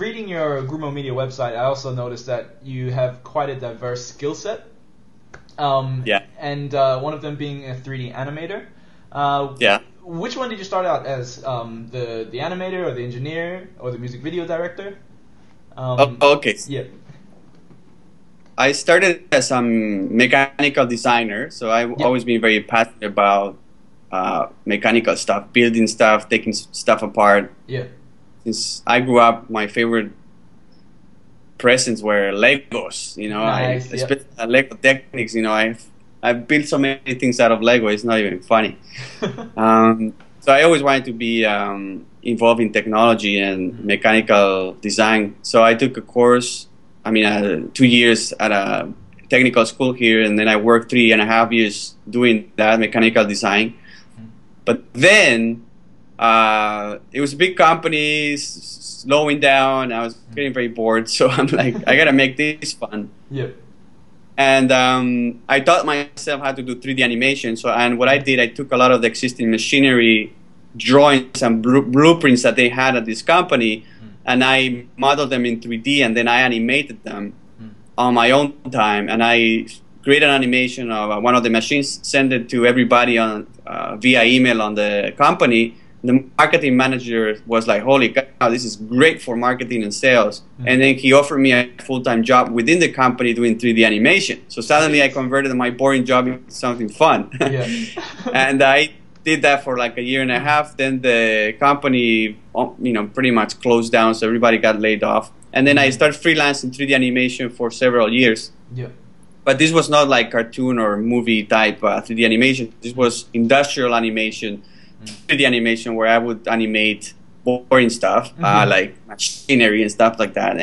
reading your Grumo Media website, I also noticed that you have quite a diverse skill set. Yeah. And one of them being a 3D animator. Yeah. Which one did you start out as? The animator or the engineer or the music video director? Okay. Yeah. I started as a mechanical designer, so I've always been very passionate about mechanical stuff, building stuff, taking stuff apart. Yeah. Since I grew up, my favorite presents were Legos. You know, Nice, especially Lego Technics. You know, I've built so many things out of Lego. It's not even funny. So I always wanted to be involved in technology and mechanical design. So I took a course. 2 years at a technical school here, and then I worked 3.5 years doing that mechanical design. But then it was a big company, slowing down. I was getting very bored, so I'm like, I gotta make this fun. Yeah. And I taught myself how to do 3D animation. And what I did, I took a lot of the existing machinery drawings and blueprints that they had at this company, and I modeled them in 3D, and then I animated them on my own time. And I created an animation of one of the machines, sent it to everybody on via email on the company. The marketing manager was like, "Holy cow, this is great for marketing and sales." And then he offered me a full-time job within the company doing 3D animation. So suddenly I converted my boring job into something fun. Yeah. And I did that for like 1.5 years. Then the company, pretty much closed down, so everybody got laid off. And then I started freelancing 3D animation for several years. Yeah. But this was not like cartoon or movie type 3D animation. This was industrial animation, 3D animation, where I would animate boring stuff, like machinery and stuff like that.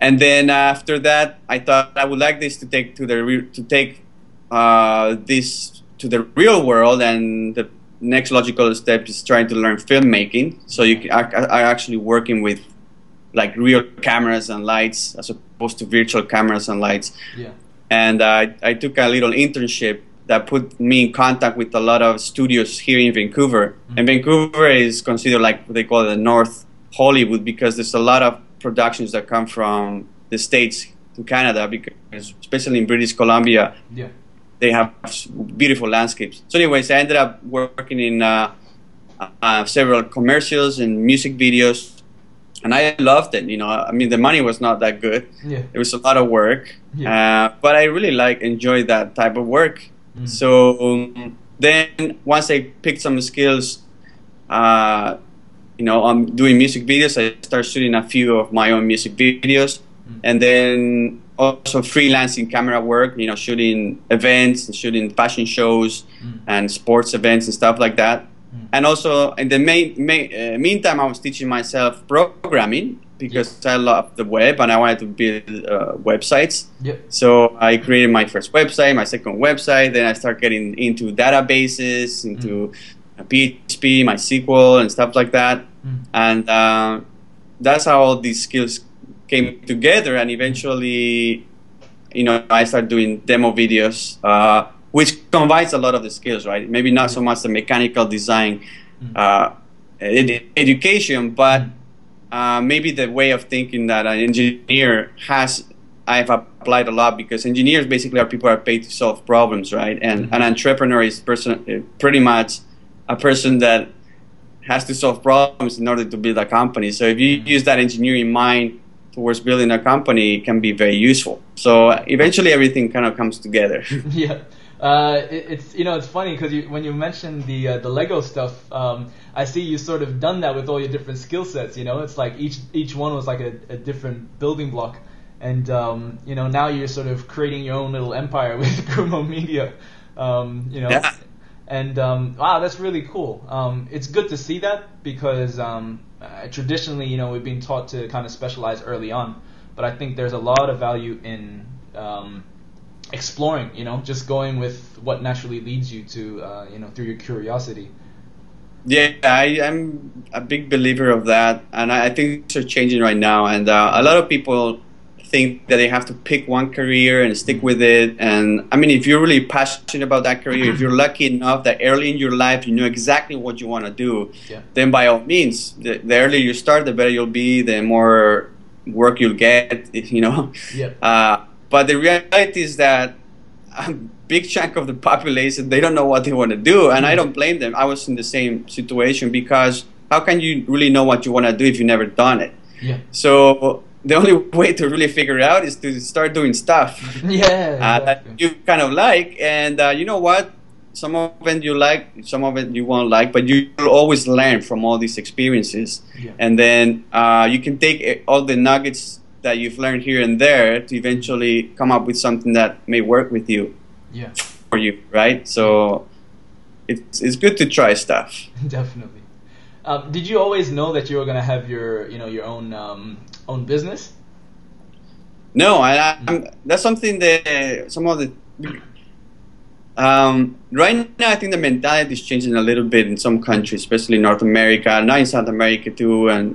And then after that, I thought I would like this to take this to the real world, and the next logical step is trying to learn filmmaking. So I actually working with like real cameras and lights as opposed to virtual cameras and lights. Yeah. And I took a little internship that put me in contact with a lot of studios here in Vancouver. And Vancouver is considered like what they call the North Hollywood, because there's a lot of productions that come from the States to Canada, because especially in British Columbia, they have beautiful landscapes. So anyways, I ended up working in several commercials and music videos, and I loved it. The money was not that good. Yeah. It was a lot of work, but I really enjoyed that type of work. So then once I picked some skills, I'm doing music videos. I started shooting a few of my own music videos, and then also freelancing camera work, shooting events, shooting fashion shows and sports events and stuff like that. And also in the meantime, I was teaching myself programming, because I love the web and I wanted to build websites. So I created my first website, my second website. Then I started getting into databases, into PHP, MySQL, and stuff like that. And that's how all these skills came together. And eventually, I started doing demo videos, which combines a lot of the skills, right? Maybe not so much the mechanical design education, but maybe the way of thinking that an engineer has, I've applied a lot, because engineers basically are people who are paid to solve problems, right? And an entrepreneur is pretty much a person that has to solve problems in order to build a company. So if you use that engineering mind towards building a company, it can be very useful. So eventually everything kind of comes together. Yeah. It's funny because when you mentioned the Lego stuff, I see you sort of done that with all your different skill sets. It's like each one was like a different building block, and now you're sort of creating your own little empire with Grumo Media. Yeah. And wow, that's really cool. It's good to see that, because traditionally, we've been taught to kind of specialize early on, but I think there's a lot of value in exploring, just going with what naturally leads you to, through your curiosity. Yeah, I'm a big believer of that, and I think things are changing right now. And a lot of people think that they have to pick one career and stick with it. And I mean, if you're really passionate about that career, if you're lucky enough that early in your life you know exactly what you want to do, then by all means, the earlier you start, the better you'll be, the more work you'll get, you know. But the reality is that a big chunk of the population, they don't know what they want to do, and I don't blame them. I was in the same situation, because how can you really know what you want to do if you've never done it? So the only way to really figure it out is to start doing stuff that you kind of like, and you know what? Some of it you like, some of it you won't like, but you'll always learn from all these experiences, and then you can take all the nuggets that you've learned here and there to eventually come up with something that may work with you, for you, right? So it's good to try stuff. Definitely. Did you always know that you were gonna have your your own business? No, that's something that some of the right now I think the mentality is changing a little bit in some countries, especially North America, not in South America too, and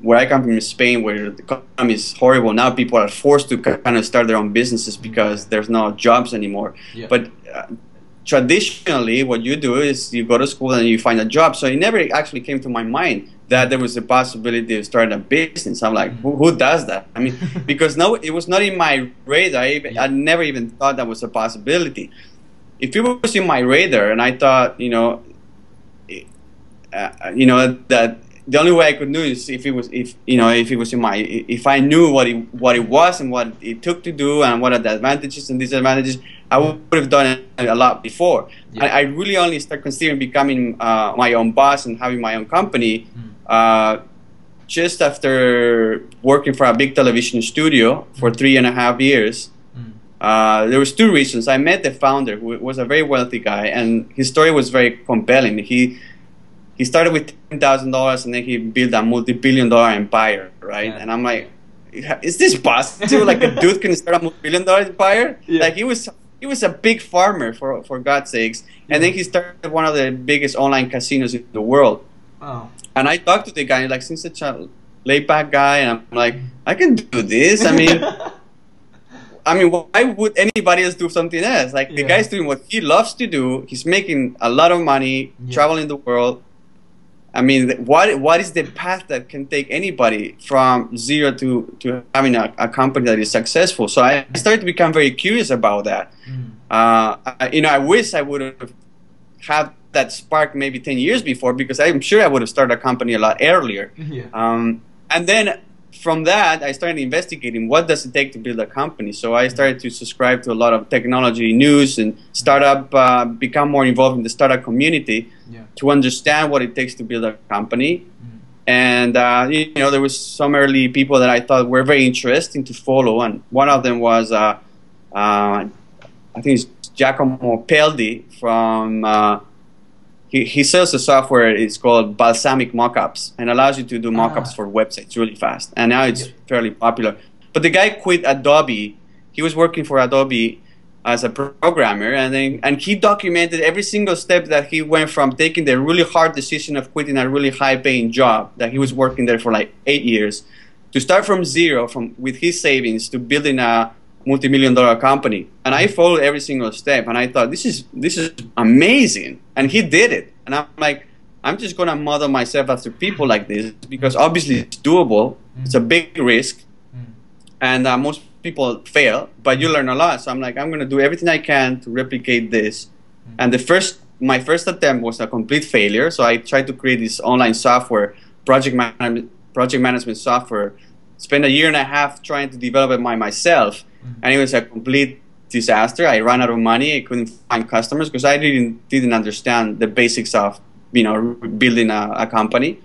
where I come from in Spain, where the economy is horrible. Now people are forced to kind of start their own businesses because there's no jobs anymore. But traditionally, what you do is you go to school and you find a job. So it never actually came to my mind that there was a possibility of starting a business. I'm like, who does that? I mean, because no, it was not in my radar. I never even thought that was a possibility. If it was in my radar, and I thought, that the only way I could do is if I knew what it was and what it took to do and what are the advantages and disadvantages, I would have done it a lot before. I really only started considering becoming my own boss and having my own company just after working for a big television studio for 3.5 years. There was two reasons. I met the founder, who was a very wealthy guy, and his story was very compelling. He started with $10,000 and then he built a multi-billion-dollar empire, right? And I'm like, is this possible? Like a dude can start a multi-billion-dollar empire? Like he was a big farmer, for God's sakes, and then he started one of the biggest online casinos in the world. And I talked to the guy, like, he's such a laid-back guy, and I'm like, I can do this. I mean, why would anybody else do something else? Like, the guy's doing what he loves to do. He's making a lot of money, traveling the world. I mean, what is the path that can take anybody from zero to having a company that is successful? So I started to become very curious about that. I wish I would have had that spark maybe 10 years before, because I'm sure I would have started a company a lot earlier. And then from that, I started investigating what does it take to build a company. So I started to subscribe to a lot of technology news and become more involved in the startup community to understand what it takes to build a company. And there was some early people that I thought were very interesting to follow, and one of them was I think it's Giacomo Peldi from. He sells a software. It's called Balsamic Mockups, and allows you to do mockups for websites really fast. And now it's fairly popular. But the guy quit Adobe. He was working for Adobe as a programmer, and he documented every single step that he went from taking the really hard decision of quitting a really high-paying job that he was working there for like 8 years, to start from zero, with his savings, to building a multi-million-dollar company. And I followed every single step, and I thought, this is amazing. And he did it. And I'm like, I'm just going to model myself after people like this, because obviously it's doable. It's a big risk, and most people fail, but you learn a lot. So I'm like, I'm going to do everything I can to replicate this. And my first attempt was a complete failure. So I tried to create this online software, project management software. Spent 1.5 years trying to develop it by myself. And it was a complete disaster. I ran out of money. I couldn't find customers because I didn't understand the basics of building a company.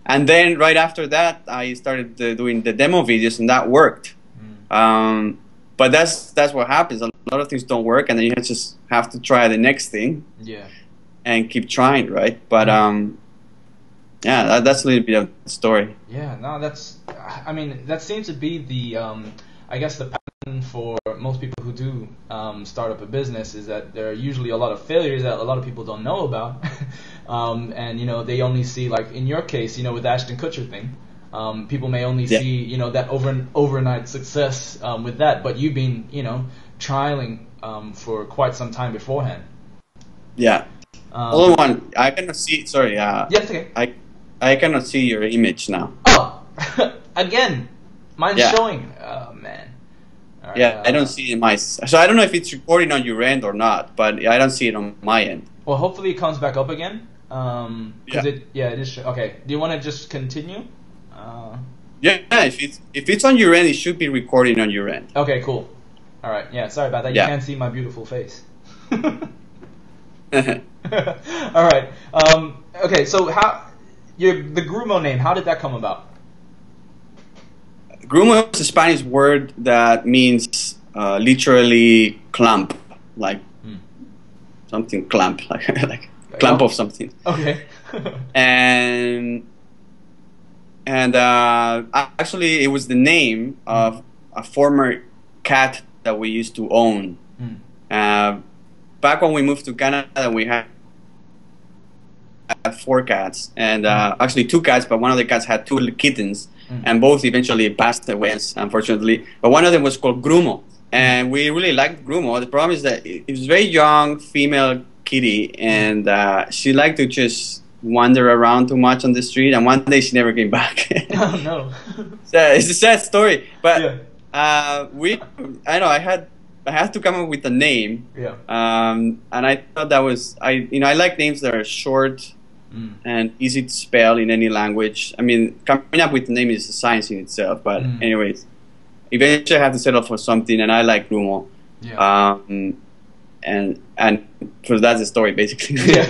And then right after that, I started doing the demo videos, and that worked. But that's what happens. A lot of things don't work, and then you just have to try the next thing. And keep trying, right? But that's a little bit of the story. That seems to be the I guess the pattern for most people who do start up a business, is that there are usually a lot of failures that a lot of people don't know about. And they only see, like in your case, with the Ashton Kutcher thing, people may only see, you know, that overnight success with that, but you've been, you know, trialing for quite some time beforehand. Yeah. Hold on, I cannot see. Sorry. Yes, okay. I cannot see your image now. Oh, again, mine's showing. Oh man. Right, yeah, I don't see it in my. So I don't know if it's recording on your end or not, but I don't see it on my end. Well, hopefully it comes back up again. It is. Okay. Do you want to just continue? Yeah, if it's on your end, it should be recording on your end. Okay, cool. All right. Yeah, sorry about that. You can't see my beautiful face. All right. Okay, so the Grumo name, how did that come about? Grumo is a Spanish word that means literally clump, like something clump, like clump of something. Okay. and actually, it was the name of a former cat that we used to own. Back when we moved to Canada, we had 4 cats, and actually 2 cats, but one of the cats had 2 kittens, and both eventually passed away, unfortunately. But one of them was called Grumo, and we really liked Grumo. The problem is that it was a very young female kitty, and she liked to just wander around too much on the street, and one day she never came back. Oh no! So it's a sad story, but I had to come up with a name. Yeah. And I thought that was I like names that are short and easy to spell in any language. I mean, coming up with the name is a science in itself. But anyways, eventually I had to settle for something, and I like Grumo. Yeah. And so that's the story basically. Yeah.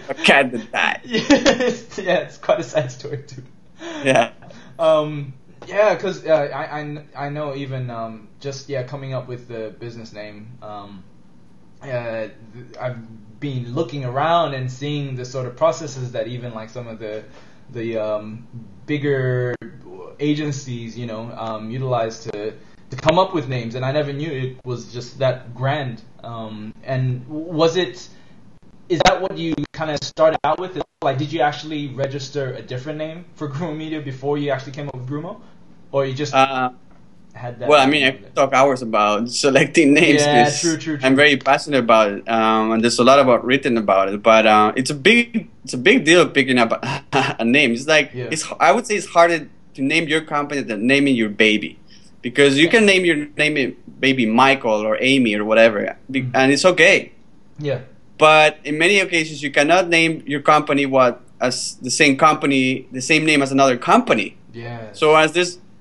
A cat that died. Yeah, it's quite a sad story too. Yeah. Yeah, because I know even just coming up with the business name, I've been looking around and seeing the sort of processes that even like some of the bigger agencies, you know, utilize to come up with names, and I never knew it was just that grand. And is that what you kind of started out with? Like, did you actually register a different name for Grumo Media before you actually came up with Grumo? Or you just had that? Well, I mean, I could talk hours about selecting names. Yeah, true. I'm very passionate about it, and there's a lot written about it. But it's a big deal picking up a name. It's like I would say it's harder to name your company than naming your baby, because you can name your baby Michael or Amy or whatever, and it's okay. Yeah. But in many occasions, you cannot name your company as the same name as another company. Yeah. So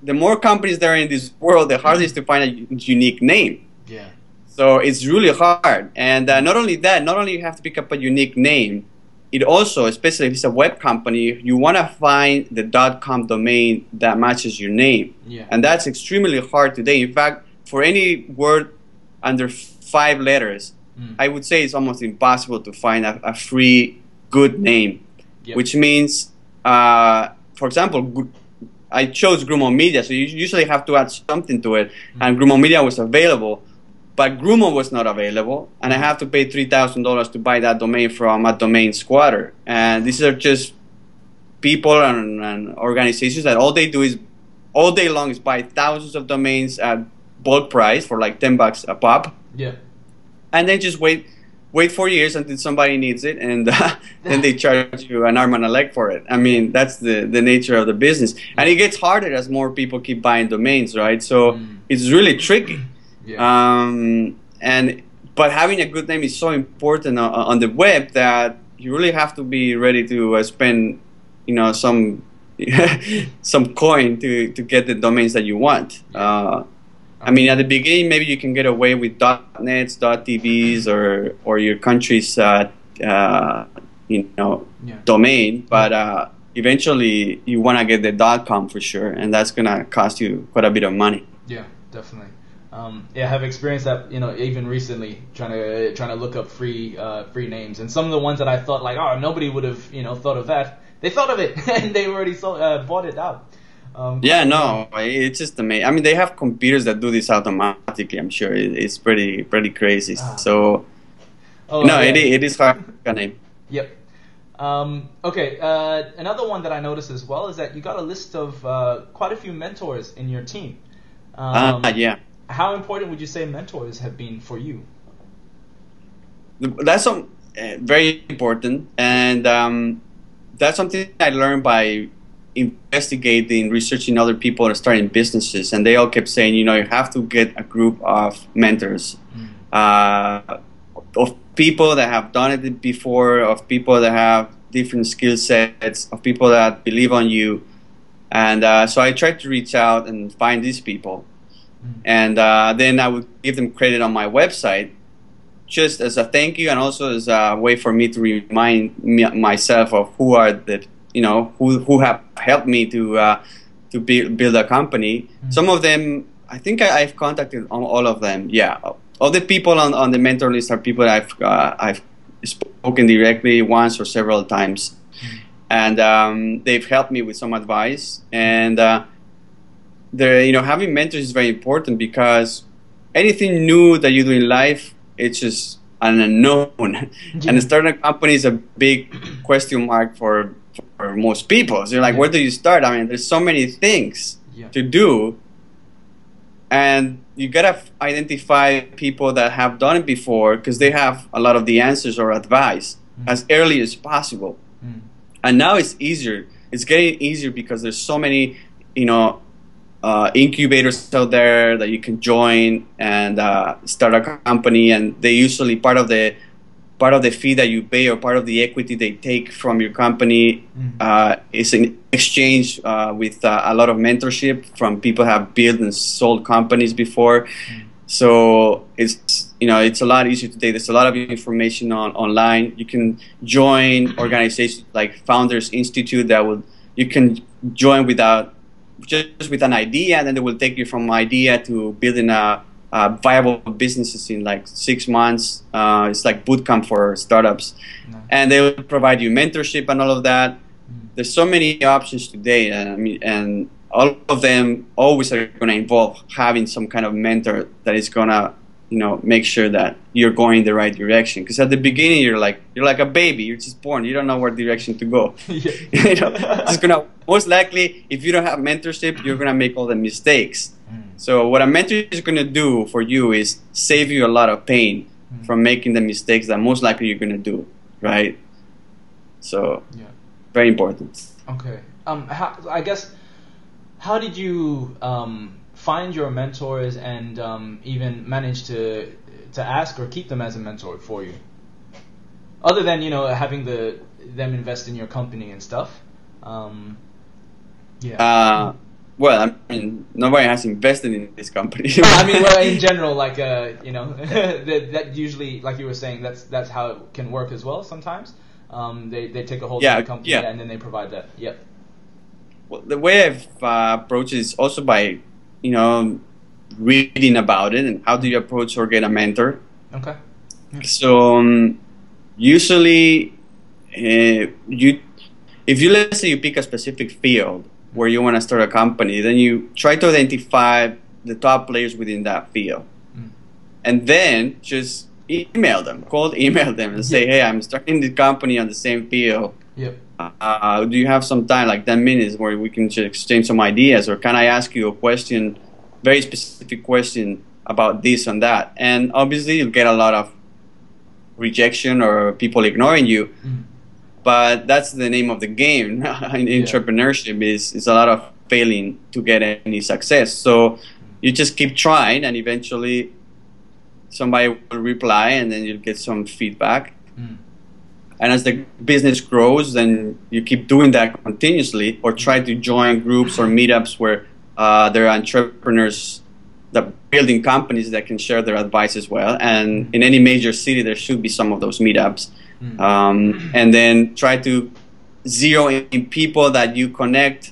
the more companies there are in this world, the harder it is to find a unique name. Yeah. So it's really hard. And not only you have to pick up a unique name, it also, especially if it's a web company, you want to find the .com domain that matches your name. Yeah. And that's extremely hard today. In fact, for any word under 5 letters, I would say it's almost impossible to find a free, good name. Yep. Which means, for example, I chose Grumo Media, so you usually have to add something to it, and Grumo Media was available, but Grumo was not available, and I have to pay $3,000 to buy that domain from a domain squatter. And these are just people and organizations that all they do is, all day long, is buy thousands of domains at bulk price for like $10 a pop. Yeah. And then just wait 4 years until somebody needs it, and then they charge you an arm and a leg for it. I mean, that's the nature of the business. And it gets harder as more people keep buying domains, right? So it's really tricky. Yeah. But having a good name is so important on the web that you really have to be ready to spend, some coin to get the domains that you want. I mean, at the beginning, maybe you can get away with .nets, .tvs, or your country's, domain. But eventually, you want to get the .com for sure, and that's gonna cost you quite a bit of money. Yeah, definitely. I have experienced that. Even recently, trying to look up free names, and some of the ones that I thought like, oh, nobody would have thought of that. They thought of it, and they already bought it out. It's just amazing. I mean, they have computers that do this automatically. I'm sure it's pretty crazy. It is hard to name. Yep. Okay, another one that I noticed as well is that you got a list of quite a few mentors in your team. Yeah. How important would you say mentors have been for you? That's very important, and that's something I learned by investigating, researching other people and starting businesses. And they all kept saying, you know, you have to get a group of mentors, of people that have done it before, of people that have different skill sets, of people that believe on you. And so I tried to reach out and find these people. And then I would give them credit on my website, just as a thank you, and also as a way for me to remind myself of who are the, you know, who have helped me to build a company. Some of them, I think I've contacted all of them. Yeah, all the people on the mentor list are people that I've spoken directly once or several times, and they've helped me with some advice. And you know, having mentors is very important, because anything new that you do in life, it's just an unknown. And starting a company is a big question mark for most people. So you're like, where do you start? I mean, there's so many things to do, and you gotta identify people that have done it before, because they have a lot of the answers or advice as early as possible. And now it's easier. It's getting easier because there's so many, you know, incubators out there that you can join and start a company, and they usually part of the fee that you pay, or part of the equity they take from your company, is in exchange with a lot of mentorship from people who have built and sold companies before. So it's, you know, it's a lot easier today. There's a lot of information online. You can join organizations like Founders Institute you can join without just with an idea, and then they will take you from idea to building a viable businesses in like 6 months. It's like boot camp for startups, and they will provide you mentorship and all of that. There's so many options today, and all of them always are going to involve having some kind of mentor that is going to, you know, make sure that you're going in the right direction. Because at the beginning, you're like a baby. You're just born. You don't know what direction to go. You know, it's gonna, most likely, if you don't have mentorship, you're gonna make all the mistakes. So what a mentor is gonna do for you is save you a lot of pain from making the mistakes that most likely you're gonna do, right? So very important. Okay. I guess, how did you find your mentors and even manage to ask or keep them as a mentor for you? Other than, you know, having them invest in your company and stuff. Well, I mean, nobody has invested in this company. I mean, well, in general, like, you know, that usually, like you were saying, that's how it can work as well sometimes. They take a hold of the company and then they provide that. Yep. Well, the way I've approached it is also by, you know, reading about it and how do you approach or get a mentor. Okay. So usually, if let's say you pick a specific field where you want to start a company, then you try to identify the top players within that field, and then just cold email them and say, hey, I'm starting the company on the same field. Yep. Do you have some time, like 10 minutes, where we can just exchange some ideas, or can I ask you a question, very specific question about this and that? And obviously you'll get a lot of rejection or people ignoring you, but that's the name of the game. In entrepreneurship is a lot of failing to get any success. So you just keep trying, and eventually somebody will reply, and then you'll get some feedback. And as the business grows, then you keep doing that continuously, or try to join groups or meetups where there are entrepreneurs that are building companies that can share their advice as well. And in any major city, there should be some of those meetups. And then try to zero in people that you connect,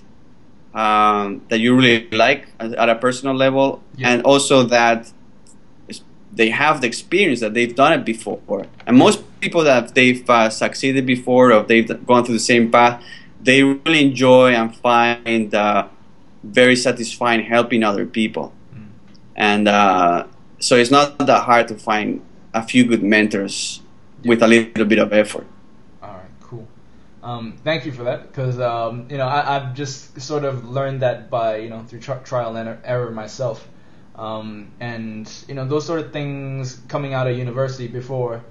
that you really like at a personal level, and also that they have the experience, that they've done it before. And most people that they've succeeded before, or they've gone through the same path, they really enjoy and find very satisfying helping other people. And so it's not that hard to find a few good mentors with a little bit of effort. All right, cool. Thank you for that, because I've just sort of learned that by through trial and error myself, and those sort of things coming out of university before.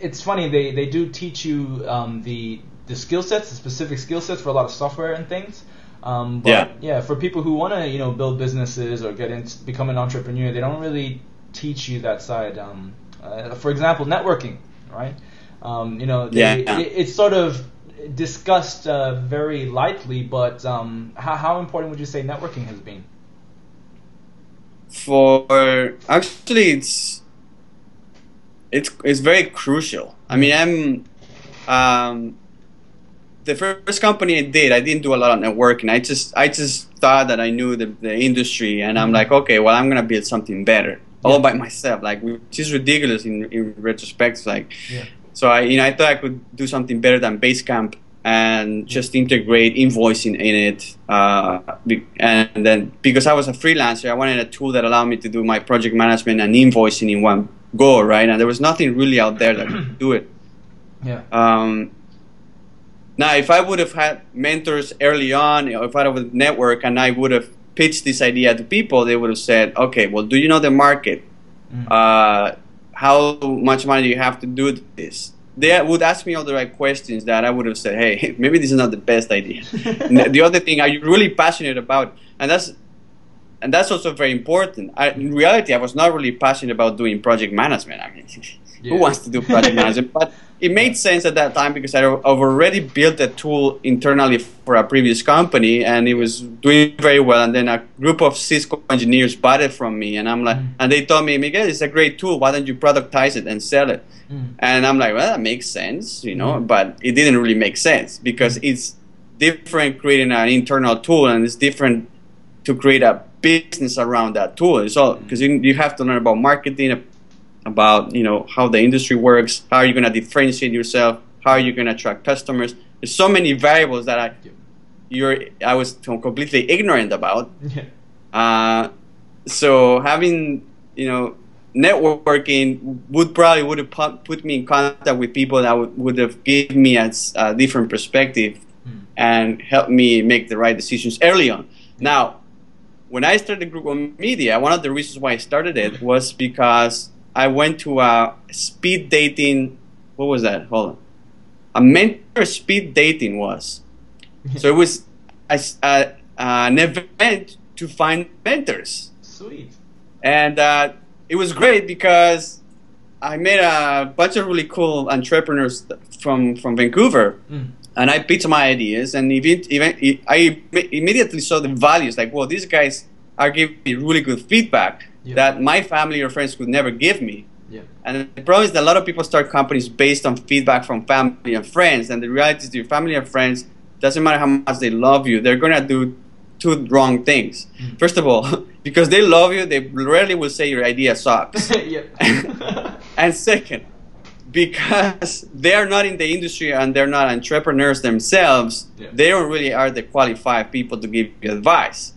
It's funny, they do teach you the skill sets, the specific skill sets for a lot of software and things. But for people who want to build businesses or become an entrepreneur, they don't really teach you that side. For example, networking, right? It's sort of discussed very lightly, but how important would you say networking has been? Actually, it's very crucial. I mean, the first company I didn't do a lot of networking. I just thought that I knew the industry, and I'm like, okay, well, I'm gonna build something better all by myself, like, which is ridiculous in retrospect. It's like, so I thought I could do something better than Basecamp and just integrate invoicing in it. And then because I was a freelancer, I wanted a tool that allowed me to do my project management and invoicing in one go, right? And there was nothing really out there that could do it. Now, if I would have had mentors early on, if I would network and I would have pitched this idea to people, they would have said, okay, well, do you know the market? How much money do you have to do this? They would ask me all the right questions that I would have said, hey, maybe this is not the best idea. The other thing, are you really passionate about? And that's also very important. In reality, I was not really passionate about doing project management. I mean, who wants to do project management? But it made sense at that time because I've already built a tool internally for a previous company, and it was doing very well. And then a group of Cisco engineers bought it from me, and I'm like, and they told me, Miguel, it's a great tool. Why don't you productize it and sell it? And I'm like, well, that makes sense, but it didn't really make sense because it's different creating an internal tool, and it's different to create a business around that tool. So because you have to learn about marketing, about how the industry works, how are you going to differentiate yourself, how are you going to attract customers. There's so many variables that I was completely ignorant about. So having networking would have put me in contact with people that would have given me a different perspective and helped me make the right decisions early on. Now, when I started Group One Media, one of the reasons why I started it was because I went to a speed dating. What was that? Hold on. A mentor speed dating was. So it was an event to find mentors. Sweet. And it was great because I met a bunch of really cool entrepreneurs from Vancouver. And I pitched my ideas, and I immediately saw the values. Like, well, these guys are giving me really good feedback that my family or friends could never give me. And the problem is that a lot of people start companies based on feedback from family and friends. And the reality is your family and friends, doesn't matter how much they love you, they're going to do two wrong things. First of all, because they love you, they rarely will say your idea sucks. And second, because they are not in the industry and they're not entrepreneurs themselves, they don't really are the qualified people to give you advice.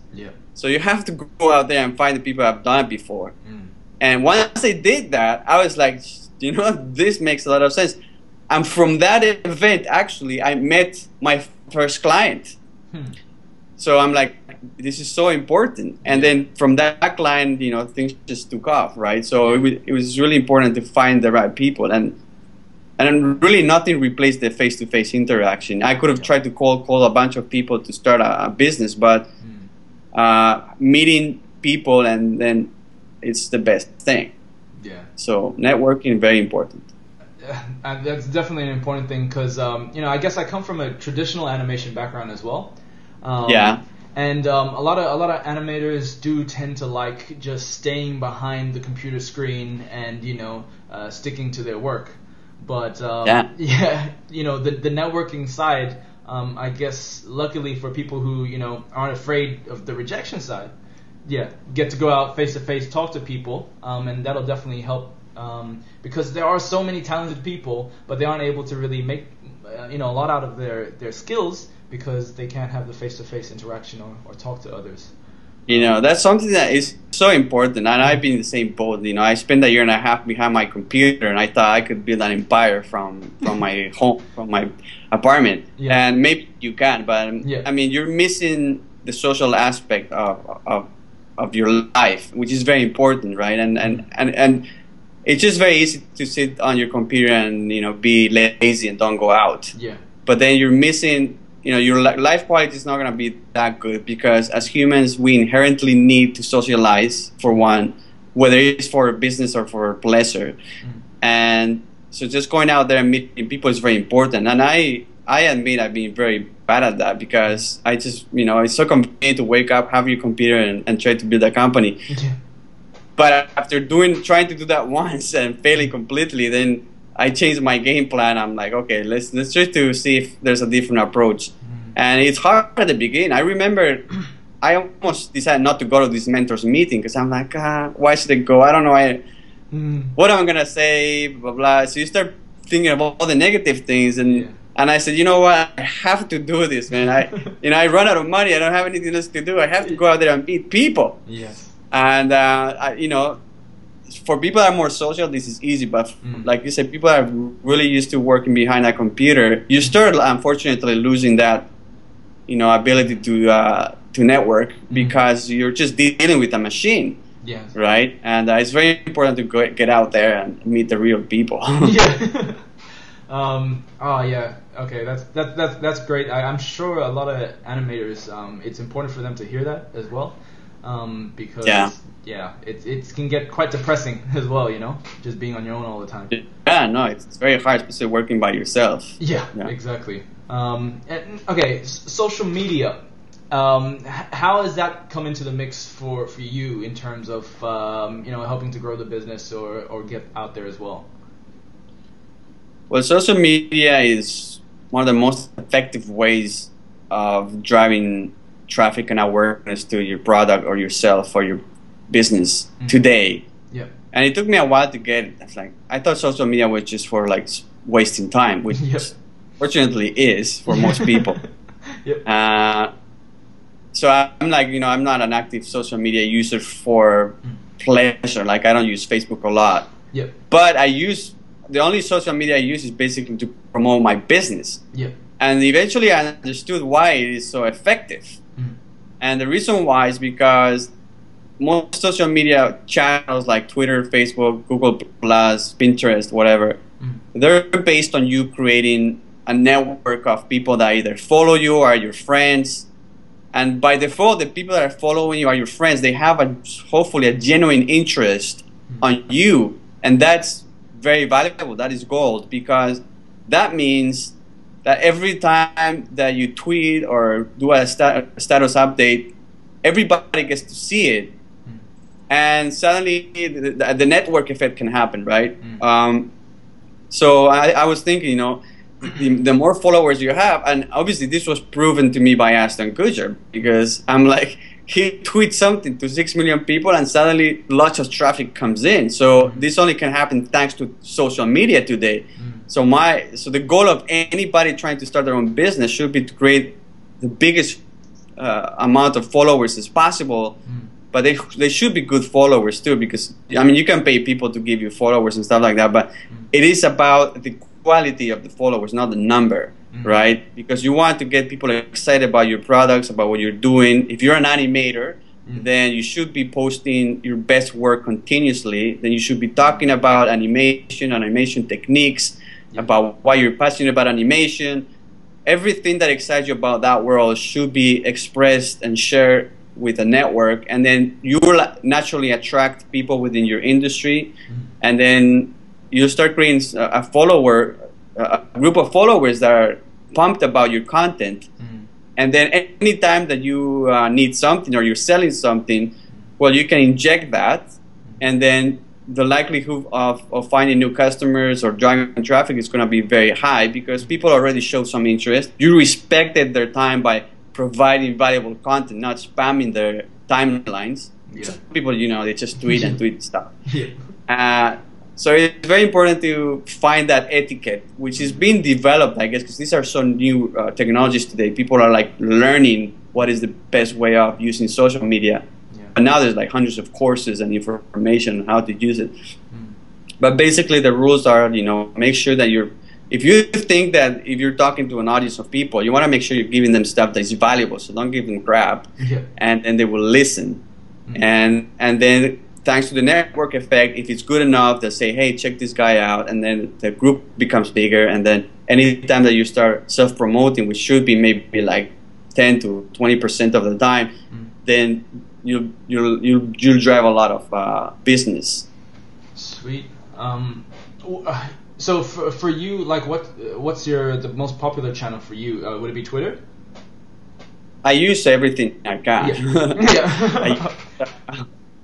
So you have to go out there and find the people who have done it before. And once I did that, I was like, this makes a lot of sense. And from that event, actually, I met my first client. So I'm like, this is so important. And then from that client, things just took off, right? So it was really important to find the right people. And really nothing replaced the face-to-face interaction. I could have tried to call a bunch of people to start a business, but meeting people and then it's the best thing. So networking, very important. And that's definitely an important thing because, I guess I come from a traditional animation background as well. And a lot of animators do tend to like just staying behind the computer screen and sticking to their work. But the networking side, I guess luckily for people who aren't afraid of the rejection side, get to go out face to face, talk to people, and that'll definitely help because there are so many talented people, but they aren't able to really make a lot out of their skills because they can't have the face to face interaction or talk to others. You know, that's something that is so important, and I've been in the same boat. You know, I spent a year and a half behind my computer, and I thought I could build an empire from my home, from my apartment. Yeah. And maybe you can, but Yeah. I mean, you're missing the social aspect of your life, which is very important, right? And it's just very easy to sit on your computer and, you know, be lazy and don't go out. Yeah. But then you're missing, you know, your life quality is not going to be that good, because as humans, we inherently need to socialize, for one, whether it's for business or for pleasure. And so just going out there and meeting people is very important. And I admit I've been very bad at that, because I just, you know, it's so convenient to wake up, have your computer, and try to build a company. Yeah. But after trying to do that once and failing completely, then I changed my game plan. I'm like, okay, let's try to see if there's a different approach. And it's hard at the beginning. I remember I almost decided not to go to this mentors meeting, because I'm like, why should I go? I don't know what am I gonna say, blah blah. So you start thinking about all the negative things, and I said, you know what, I have to do this, man. I run out of money. I don't have anything else to do. I have to go out there and meet people. Yes. And you know, for people that are more social, this is easy. But like you said, people that are really used to working behind a computer, you start unfortunately losing that, you know, ability to network, because you're just dealing with a machine. Yes. Right. And it's very important to get out there and meet the real people. Yeah. Oh yeah. Okay. That's great. I'm sure a lot of animators. It's important for them to hear that as well. Because it can get quite depressing as well, you know, just being on your own all the time. Yeah, no, it's very hard, especially working by yourself. Yeah. Exactly. Okay, social media. How has that come into the mix for you in terms of you know, helping to grow the business or get out there as well? Well, social media is one of the most effective ways of driving traffic and awareness to your product or yourself or your business today. Yeah. And it took me a while to get it. I thought social media was just for like wasting time, which fortunately is for most people. So I'm like, you know, I'm not an active social media user for pleasure. Like, I don't use Facebook a lot. Yep. But the only social media I use is basically to promote my business. Yep. And eventually I understood why it is so effective. And the reason why is because most social media channels like Twitter, Facebook, Google+, Pinterest, whatever, they're based on you creating a network of people that either follow you or are your friends. And by default, the people that are following you are your friends. They have hopefully a genuine interest on you. And that's very valuable. That is gold, because that means that every time that you tweet or do a status update, everybody gets to see it. And suddenly the network effect can happen, right? So I was thinking, you know, the more followers you have, and obviously this was proven to me by Ashton Kutcher, because I'm like, he tweets something to 6 million people and suddenly lots of traffic comes in. So this only can happen thanks to social media today. So the goal of anybody trying to start their own business should be to create the biggest amount of followers as possible. But they should be good followers too, because I mean, you can pay people to give you followers and stuff like that, but it is about the quality of the followers, not the number, right? Because you want to get people excited about your products, about what you're doing. If you're an animator, then you should be posting your best work continuously. Then you should be talking about animation techniques, about why you're passionate about animation. Everything that excites you about that world should be expressed and shared with a network, and then you will naturally attract people within your industry, and then you start creating a group of followers that are pumped about your content. And then anytime that you need something or you're selling something, well, you can inject that, and then the likelihood of finding new customers or driving traffic is going to be very high, because people already showed some interest. You respected their time by providing valuable content, not spamming their timelines. Some people, you know, they just tweet and tweet stuff. So it's very important to find that etiquette, which is being developed, I guess, because these are so new technologies today. People are like learning what is the best way of using social media. now there's like hundreds of courses and information on how to use it. But basically the rules are, you know, make sure that if you think that if you're talking to an audience of people, you want to make sure you're giving them stuff that is valuable. So don't give them crap, and they will listen. And then thanks to the network effect, if it's good enough, they'll say, hey, check this guy out, and then the group becomes bigger. And then anytime that you start self-promoting, which should be maybe like 10 to 20% of the time, then you'll drive a lot of business. Sweet. So for you, like, what's the most popular channel for you? Would it be Twitter? I use everything I can.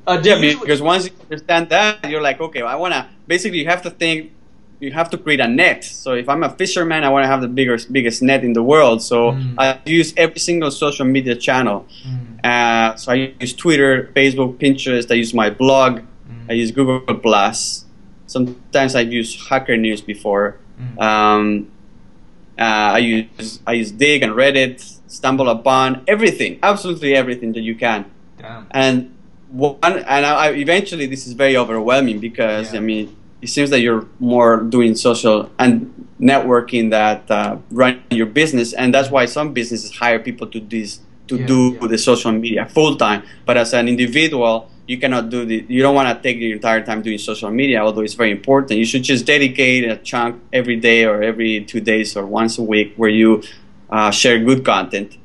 Because once you understand that, you're like, okay, well, basically you have to think, you have to create a net. So if I'm a fisherman, I want to have the biggest net in the world. So I use every single social media channel. So I use Twitter, Facebook, Pinterest. I use my blog. I use Google Plus. Sometimes I've used Hacker News before. I use Dig and Reddit, Stumble Upon, everything, absolutely everything that you can. Damn. And eventually this is very overwhelming because I mean it seems that you're more doing social and networking that run your business, and that's why some businesses hire people to do the social media full time. But as an individual, you cannot do you don't want to take your entire time doing social media, although it's very important. You should just dedicate a chunk every day or every 2 days or once a week where you share good content.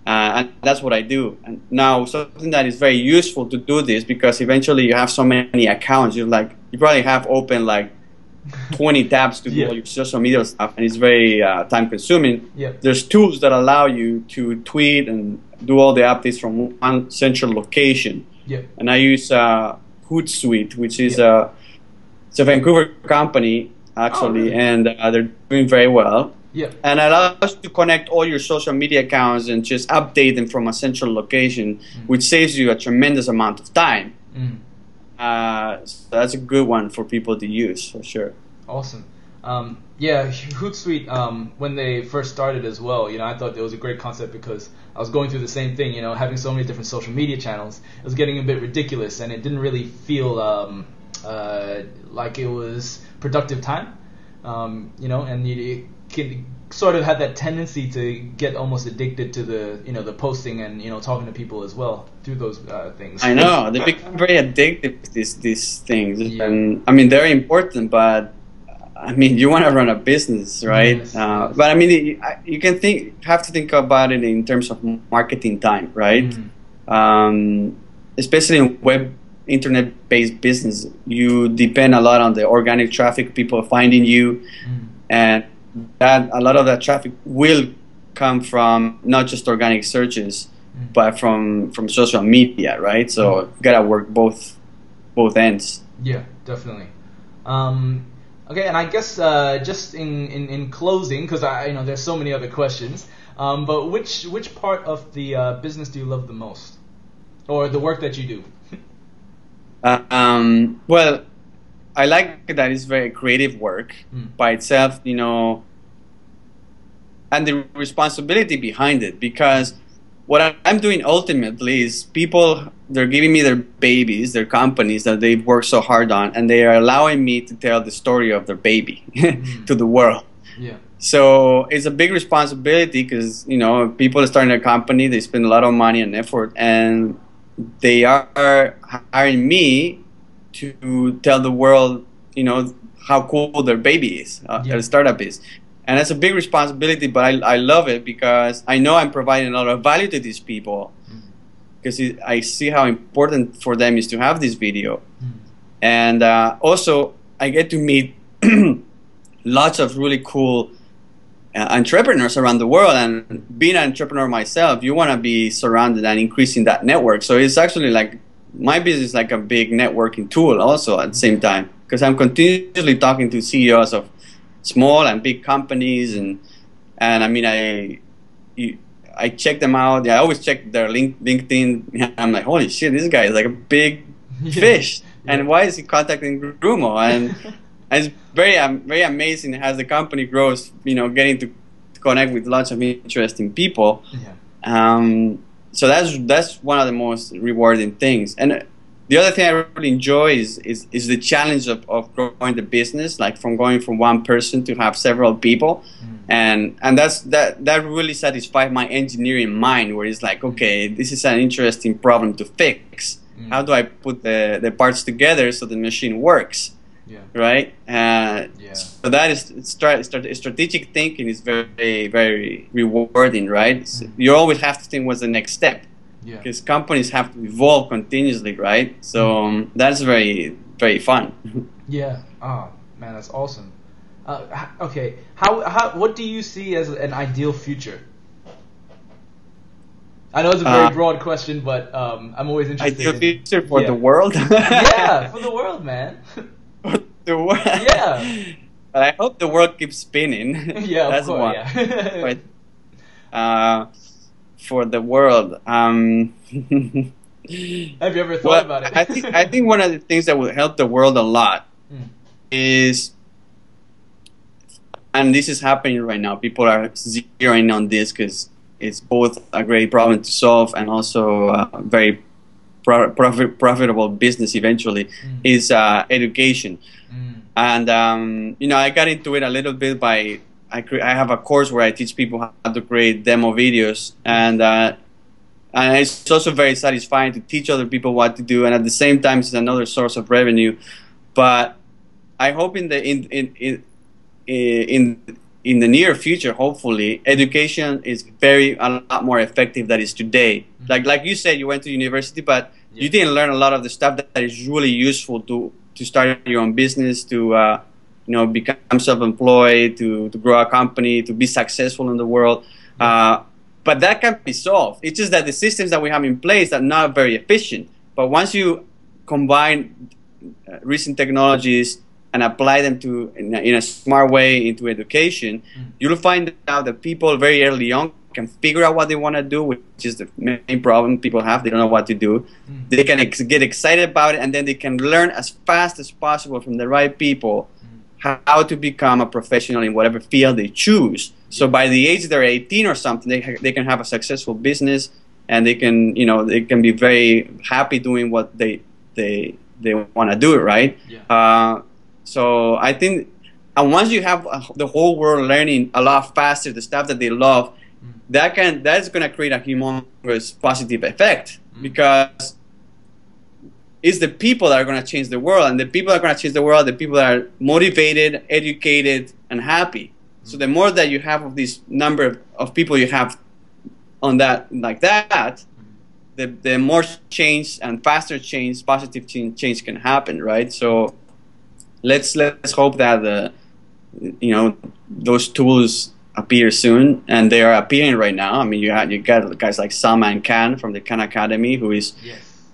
And that's what I do. And now something that is very useful to do this, because eventually you have so many accounts. You probably have open like 20 tabs to do all your social media stuff, and it's very time consuming. There's tools that allow you to tweet and do all the updates from one central location. And I use Hootsuite, which is it's a Vancouver company actually, and they're doing very well. And allows us to connect all your social media accounts and just update them from a central location, which saves you a tremendous amount of time. So that's a good one for people to use for sure. Awesome. Hootsuite, when they first started as well, you know, I thought it was a great concept because I was going through the same thing, you know, having so many different social media channels. It was getting a bit ridiculous, and it didn't really feel like it was productive time, you know, and you sort of had that tendency to get almost addicted to the posting and, you know, talking to people as well through those things. I know, they become very addictive to these things. And I mean, they're important, but I mean, you want to run a business, right? But I mean, you can have to think about it in terms of marketing time, right? Especially in internet-based business, you depend a lot on the organic traffic, people finding you, and a lot of that traffic will come from not just organic searches, but from social media, right? So you gotta work both ends. Yeah, definitely. Okay, and I guess just in closing, because there's so many other questions, but which part of the business do you love the most, or the work that you do? Well, I like that it's very creative work by itself, you know, and the responsibility behind it, because what I'm doing ultimately is they're giving me their babies, their companies that they've worked so hard on, and they are allowing me to tell the story of their baby to the world. So it's a big responsibility because, you know, people are starting a company, they spend a lot of money and effort, and they are hiring me to tell the world, you know, how cool their baby is, their startup is. And that's a big responsibility, but I love it because I know I'm providing a lot of value to these people, because I see how important for them is to have this video. And also, I get to meet lots of really cool entrepreneurs around the world. And being an entrepreneur myself, you want to be surrounded and increasing that network. So it's actually like my business is like a big networking tool also at the same time, because I'm continuously talking to CEOs of small and big companies, and I mean, I check them out. I always check their LinkedIn. I'm like, holy shit, this guy is like a big fish, and why is he contacting Grumo? And it's very amazing as the company grows, you know, getting to connect with lots of interesting people. so that's one of the most rewarding things. And the other thing I really enjoy is the challenge of growing the business, like from going from one person to have several people, and that really satisfies my engineering mind, where it's like, okay, this is an interesting problem to fix. How do I put the parts together so the machine works? Yeah. Right? So that is strategic thinking is very, very rewarding, right? You always have to think what's the next step, because companies have to evolve continuously, right? So that's very, very fun. Yeah. Oh man, that's awesome. Okay, what do you see as an ideal future? I know it's a very broad question, but I'm always interested. Ideal future for the world? Yeah, for the world, man. The world. Yeah. I hope the world keeps spinning. Yeah, that's of course. one. Yeah. But for the world, have you ever thought about it? I think one of the things that will help the world a lot is, and this is happening right now, people are zeroing on this because it's both a great problem to solve and also a very profitable business eventually, is education. And I got into it a little bit by I have a course where I teach people how to create demo videos, and it's also very satisfying to teach other people what to do, and at the same time it's another source of revenue. But I hope in the near future, hopefully, education is a lot more effective than it is today. Like you said, you went to university, but you didn't learn a lot of the stuff that is really useful to start your own business, to become self-employed, to grow a company, to be successful in the world. But that can be solved. It's just that the systems that we have in place are not very efficient. But once you combine recent technologies and apply them in a smart way into education, you'll find out that people very early on can figure out what they want to do, which is the main problem people have. They don't know what to do. They can get excited about it, and then they can learn as fast as possible from the right people how to become a professional in whatever field they choose. So by the age they're 18 or something, they can have a successful business, and they can be very happy doing what they want to do, right? So I think, and once you have the whole world learning a lot faster the stuff that they love, that's going to create a humongous positive effect, because it's the people that are going to change the world, and the people that are going to change the world, the people that are motivated, educated, and happy. So the more that you have of this number of people you have on that, like that, the more change and faster change, positive change can happen, right? So let's hope that those tools appear soon, and they are appearing right now. I mean, you got guys like Salma and Khan from the Khan Academy, who is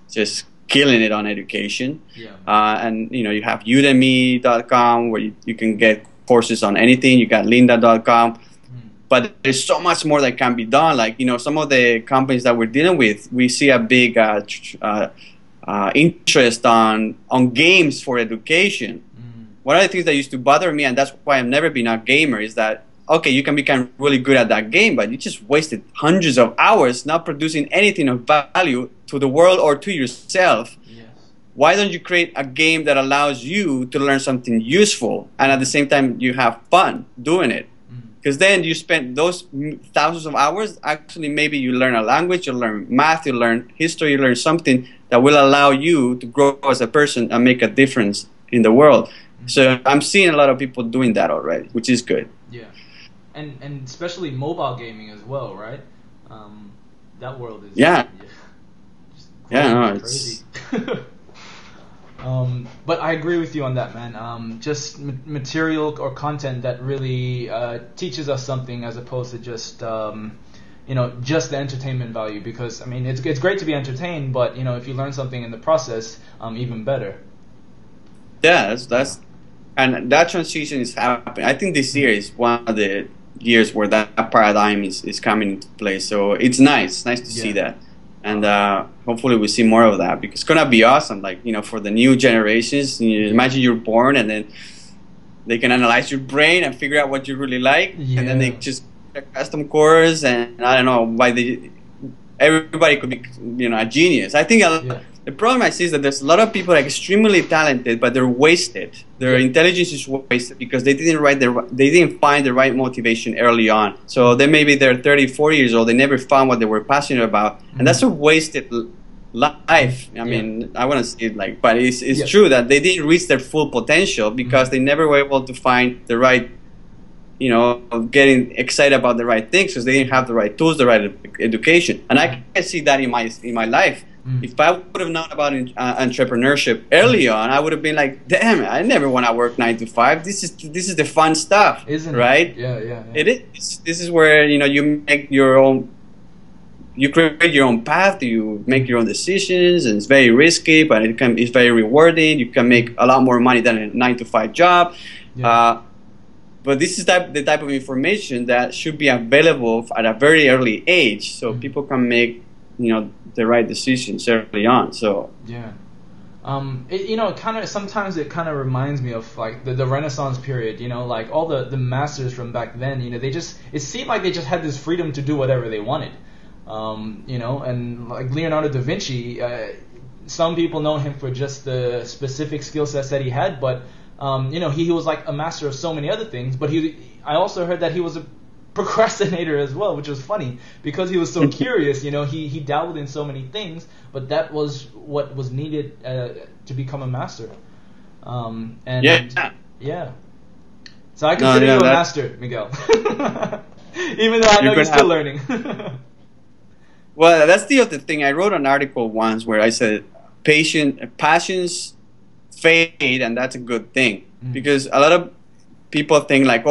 just killing it on education. And you have Udemy.com, where you can get courses on anything. You got Lynda.com. But there's so much more that can be done. Like, some of the companies that we're dealing with, we see a big interest on games for education. One of the things that used to bother me, and that's why I've never been a gamer, is that, okay, you can become really good at that game, but you just wasted hundreds of hours not producing anything of value to the world or to yourself. Why don't you create a game that allows you to learn something useful, and at the same time you have fun doing it? Because then you spend those thousands of hours, actually maybe you learn a language, you learn math, you learn history, you learn something that will allow you to grow as a person and make a difference in the world. So I'm seeing a lot of people doing that already, which is good. Yeah, and especially mobile gaming as well, right? That world is crazy. But I agree with you on that, man. Just material or content that really teaches us something, as opposed to just just the entertainment value. Because I mean, it's great to be entertained, but if you learn something in the process, even better. Yeah, that's and that transition is happening. I think this year is one of the years where that paradigm is coming into place. So it's nice to see that. And hopefully we see more of that, because it's going to be awesome. Like, for the new generations, imagine you're born and then they can analyze your brain and figure out what you really like. And then they just a custom course, and I don't know, everybody could be, a genius. I think the problem I see is that there's a lot of people like extremely talented, but they're wasted. Their intelligence is wasted because they didn't find the right motivation early on. So then maybe they're 30, 40 years old. They never found what they were passionate about, and that's a wasted life. I mean, I want to say it but it's true that they didn't reach their full potential because they never were able to find the right, getting excited about the right things because they didn't have the right tools, the right education. And I can see that in my life. If I would have known about entrepreneurship early on, I would have been like, damn, I never want to work 9 to 5. This is the fun stuff, isn't it? Right? Yeah. It is. This is where you make your own. You create your own path. You make your own decisions, and it's very risky, but it's very rewarding. You can make a lot more money than a 9 to 5 job. Yeah. But this is the type of information that should be available at a very early age, so people can make the right decisions early on. So sometimes it kind of reminds me of like the Renaissance period. Like all the masters from back then. It seemed like they just had this freedom to do whatever they wanted. And like Leonardo da Vinci, some people know him for just the specific skill sets that he had, but he was like a master of so many other things. But I also heard that he was a procrastinator as well, which was funny because he was so curious. He dabbled in so many things, but that was what was needed to become a master. So I consider you a master, Miguel, even though I know you're still learning. Well, that's the other thing. I wrote an article once where I said passions fade, and that's a good thing because a lot of people think like,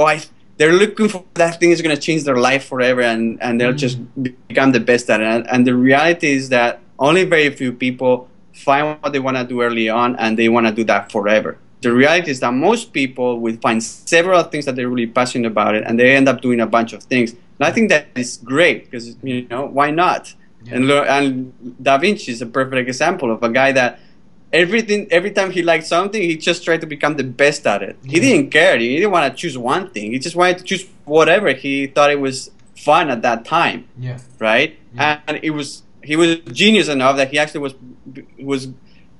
they're looking for that thing is going to change their life forever, and they'll just become the best at it. And the reality is that only very few people find what they want to do early on, and they want to do that forever. The reality is that most people will find several things that they're really passionate about it, and they end up doing a bunch of things. And I think that is great because, why not? Yeah. And Da Vinci is a perfect example of a guy that every time he liked something, he just tried to become the best at it. He didn't care. He didn't want to choose one thing. He just wanted to choose whatever he thought it was fun at that time. Yeah. Right? Yeah. And he was genius enough that he actually was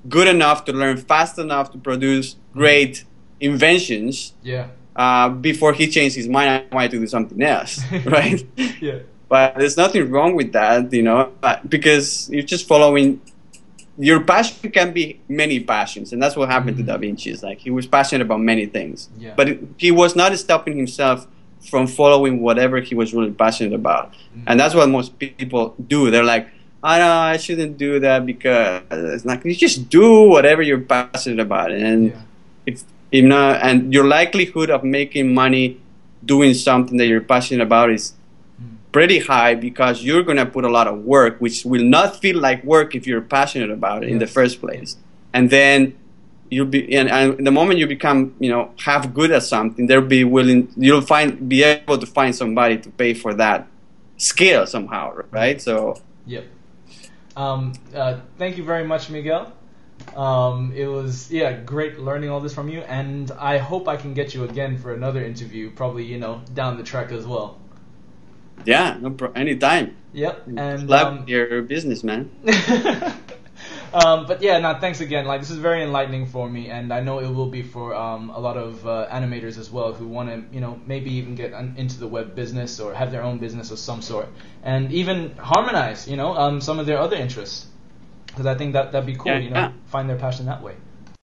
good enough to learn fast enough to produce great inventions. Yeah. Before he changed his mind, I wanted to do something else, right? Yeah. But there's nothing wrong with that, because you're just following. Your passion can be many passions, and that's what happened to Da Vinci. It's like he was passionate about many things, but he was not stopping himself from following whatever he was really passionate about. And that's what most people do. They're like, I shouldn't do that because it's like you just do whatever you're passionate about, and it's and your likelihood of making money doing something that you're passionate about is pretty high because you're going to put a lot of work, which will not feel like work if you're passionate about it in the first place. And then you'll be, and the moment you become, half good at something, you'll be able to find somebody to pay for that skill somehow, right? So. Yep. Thank you very much, Miguel. It was great learning all this from you, and I hope I can get you again for another interview, probably down the track as well. Yeah, anytime. Yep, and love your business, man. But thanks again. Like, this is very enlightening for me, and I know it will be for a lot of animators as well who want to, maybe even get into the web business or have their own business of some sort, and even harmonize, some of their other interests. Because I think that'd be cool, find their passion that way.